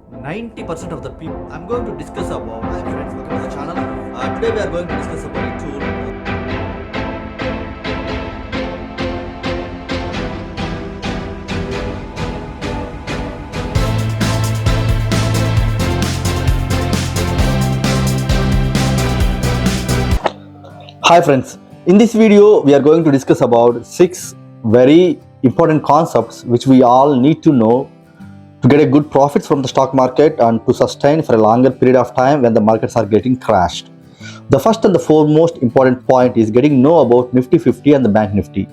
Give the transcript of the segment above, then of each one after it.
90% of the people I'm going to discuss about. Hi friends, welcome to the channel. Today we are going to discuss about a tool. Hi friends, in this video we are going to discuss about 6 very important concepts which we all need to know to get a good profits from the stock market and to sustain for a longer period of time when the markets are getting crashed. The first and the foremost important point is getting know about Nifty 50 and the Bank Nifty.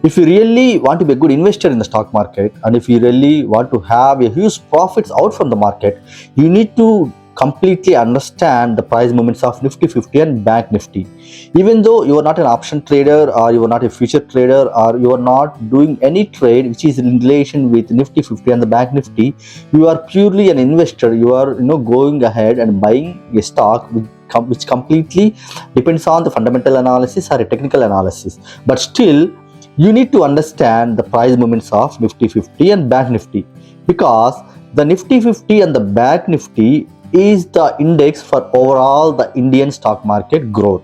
If you really want to be a good investor in the stock market and if you really want to have a huge profits out from the market, you need to completely understand the price movements of Nifty 50 and Bank Nifty. Even though you are not an option trader or you are not a future trader or you are not doing any trade which is in relation with Nifty 50 and the Bank Nifty, you are purely an investor. You are going ahead and buying a stock which completely depends on the fundamental analysis or a technical analysis. But still, you need to understand the price movements of Nifty 50 and Bank Nifty, because the Nifty 50 and the Bank Nifty is the index for overall the Indian stock market growth.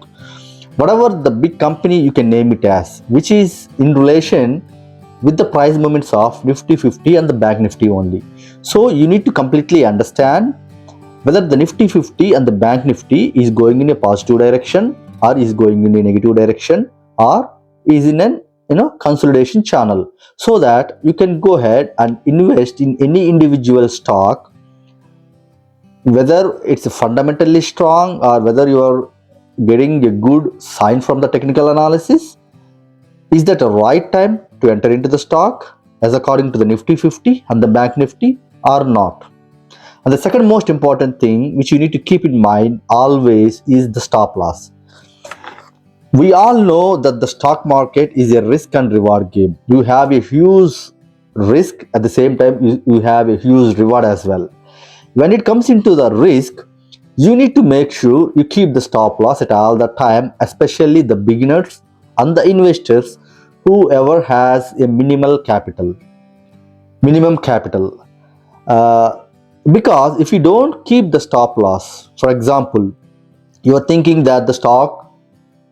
Whatever the big company you can name it as, which is in relation with the price movements of Nifty 50 and the Bank Nifty only. So you need to completely understand whether the Nifty 50 and the Bank Nifty is going in a positive direction or is going in a negative direction or is in an consolidation channel, so that you can go ahead and invest in any individual stock, whether it's fundamentally strong or whether you are getting a good sign from the technical analysis. Is that a right time to enter into the stock as according to the Nifty 50 and the Bank Nifty or not? And the second most important thing which you need to keep in mind always is the stop loss. We all know that the stock market is a risk and reward game. You have a huge risk, at the same time you have a huge reward as well. When it comes into the risk, you need to make sure you keep the stop loss at all the time, especially the beginners and the investors, whoever has a minimum capital. Uh, because if you don't keep the stop loss, for example, you are thinking that the stock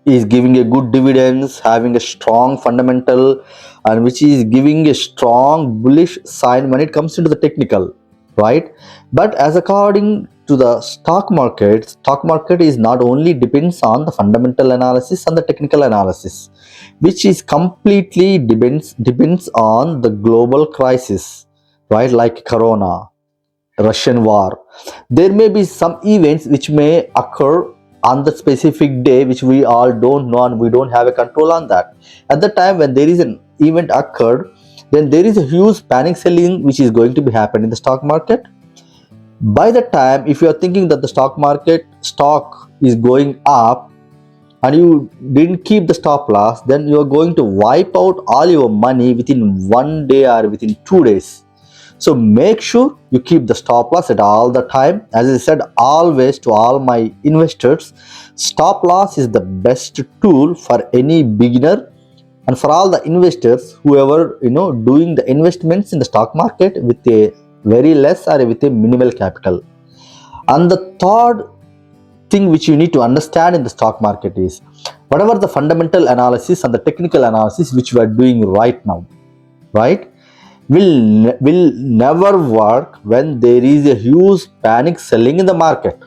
is giving a good dividends, having a strong fundamental, and which is giving a strong bullish sign when it comes into the technical, right? But as according to the stock market is not only depends on the fundamental analysis and the technical analysis, which is completely depends on the global crisis, right? Like Corona, Russian war. There may be some events which may occur on the specific day which we all don't know and we don't have a control on that. At the time when there is an event occurred, then there is a huge panic selling which is going to be happening in the stock market. By the time, if you are thinking that the stock is going up and you didn't keep the stop loss, then you are going to wipe out all your money within 1 day or within 2 days. So make sure you keep the stop loss at all the time. As I said always to all my investors, stop loss is the best tool for any beginner and for all the investors whoever doing the investments in the stock market with a very less or with a minimal capital. And the third thing which you need to understand in the stock market is whatever the fundamental analysis and the technical analysis which we are doing right now, right, will never work when there is a huge panic selling in the market.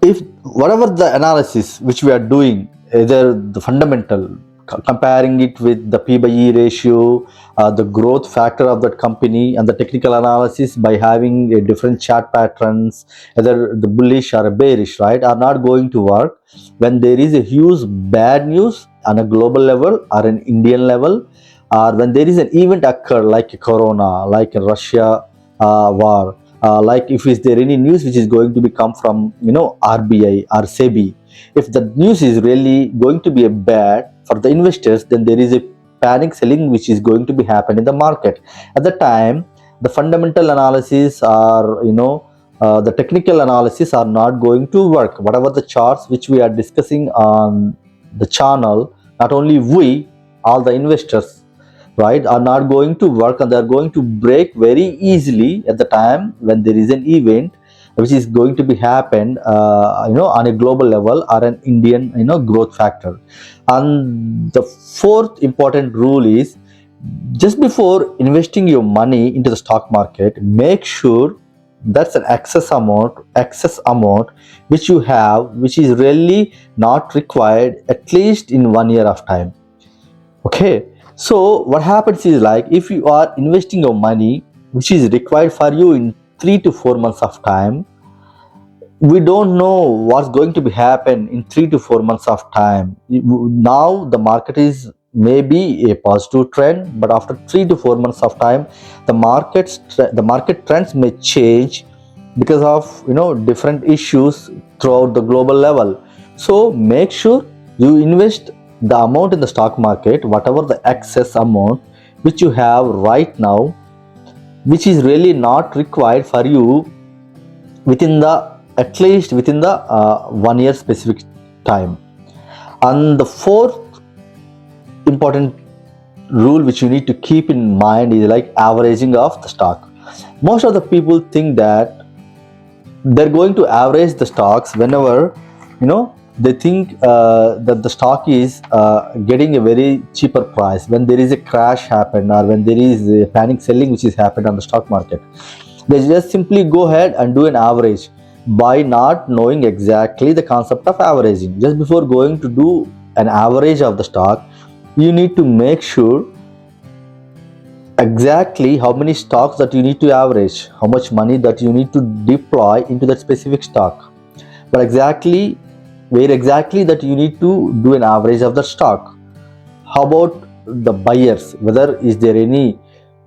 If whatever the analysis which we are doing, either the fundamental, comparing it with the P by E ratio, the growth factor of that company, and the technical analysis by having a different chart patterns, either the bullish or a bearish, right, are not going to work when there is a huge bad news on a global level or an Indian level, or when there is an event occur like a Corona, like a Russia war, like if is there any news which is going to be come from RBI or SEBI. If the news is really going to be a bad for the investors, then there is a panic selling which is going to be happen in the market. At the time, the fundamental analysis or the technical analysis are not going to work. Whatever the charts which we are discussing on the channel, not only we, all the investors, right, are not going to work, and they are going to break very easily at the time when there is an event which is going to be happen, on a global level or an Indian, growth factor. And the fourth important rule is, just before investing your money into the stock market, make sure that's an excess amount which you have, which is really not required, at least in 1 year of time. Okay, so what happens is, like, if you are investing your money which is required for you in 3 to 4 months of time, we don't know what's going to be happen in 3 to 4 months of time. Now the market is maybe a positive trend, but after 3 to 4 months of time, the market trends may change because of different issues throughout the global level. So make sure you invest the amount in the stock market, whatever the excess amount which you have right now, which is really not required for you within the at least within the 1 year specific time. And the fourth important rule which you need to keep in mind is like averaging of the stock. Most of the people think that they're going to average the stocks whenever they think that the stock is getting a very cheaper price, when there is a crash happen or when there is a panic selling which is happened on the stock market. They just simply go ahead and do an average by not knowing exactly the concept of averaging. Just before going to do an average of the stock, you need to make sure exactly how many stocks that you need to average, how much money that you need to deploy into that specific stock, but exactly where exactly that you need to do an average of the stock. How about the buyers? Whether is there any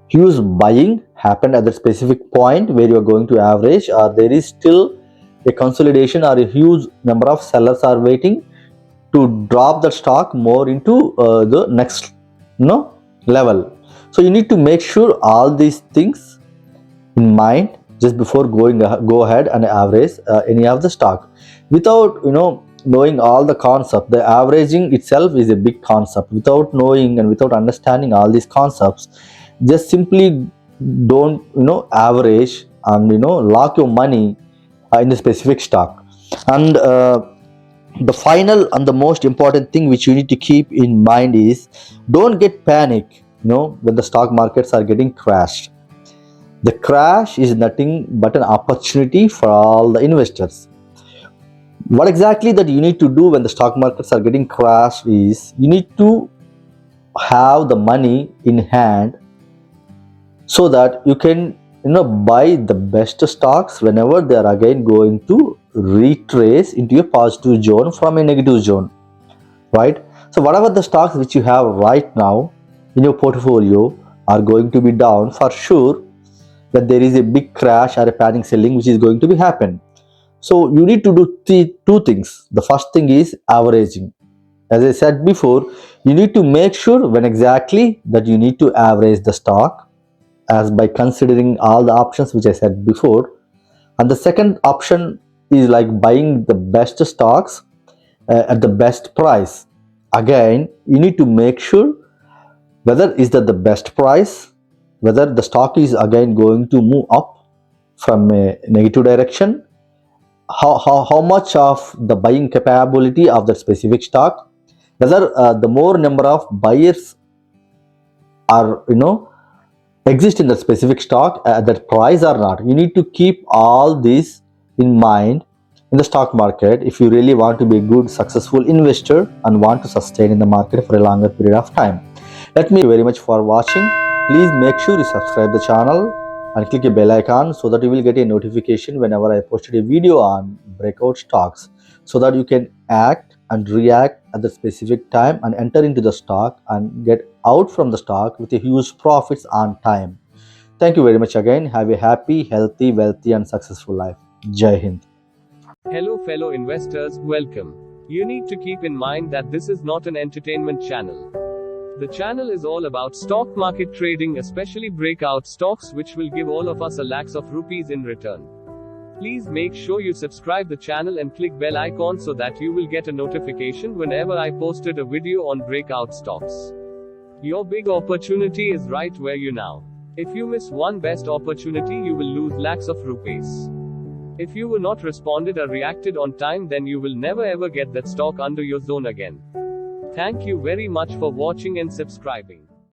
huge buying happened at that specific point where you are going to average, or there is still a consolidation or a huge number of sellers are waiting to drop the stock more into the next level. So you need to make sure all these things in mind just before go ahead and average any of the stock. Without knowing all the concept, the averaging itself is a big concept. Without knowing and without understanding all these concepts, just simply don't average and lock your money in the specific stock. And the final and the most important thing which you need to keep in mind is, don't get panic when the stock markets are getting crashed. The crash is nothing but an opportunity for all the investors. What exactly that you need to do when the stock markets are getting crashed is, you need to have the money in hand so that you can buy the best stocks whenever they are again going to retrace into a positive zone from a negative zone, right? So whatever the stocks which you have right now in your portfolio are going to be down, for sure that there is a big crash or a panic selling which is going to be happen. So you need to do two things. The first thing is averaging. As I said before, you need to make sure when exactly that you need to average the stock, as by considering all the options which I said before. And the second option is like buying the best stocks at the best price. Again, you need to make sure whether is that the best price, whether the stock is again going to move up from a negative direction, how much of the buying capability of that specific stock, whether the more number of buyers are exist in the specific stock at that price or not. You need to keep all this in mind in the stock market if you really want to be a good successful investor and want to sustain in the market for a longer period of time. Let me thank you very much for watching. Please make sure you subscribe the channel and click a bell icon so that you will get a notification whenever I posted a video on breakout stocks, so that you can act and react at the specific time and enter into the stock and get out from the stock with a huge profits on time. Thank you very much again. Have a happy, healthy, wealthy and successful life. Jai Hind. Hello, fellow investors, welcome. You need to keep in mind that this is not an entertainment channel. The channel is all about stock market trading, especially breakout stocks, which will give all of us a lakhs of rupees in return. Please make sure you subscribe the channel and click bell icon so that you will get a notification whenever I posted a video on breakout stocks. Your big opportunity is right where you now. If you miss one best opportunity, you will lose lakhs of rupees. If you were not responded or reacted on time, then you will never ever get that stock under your zone again. Thank you very much for watching and subscribing.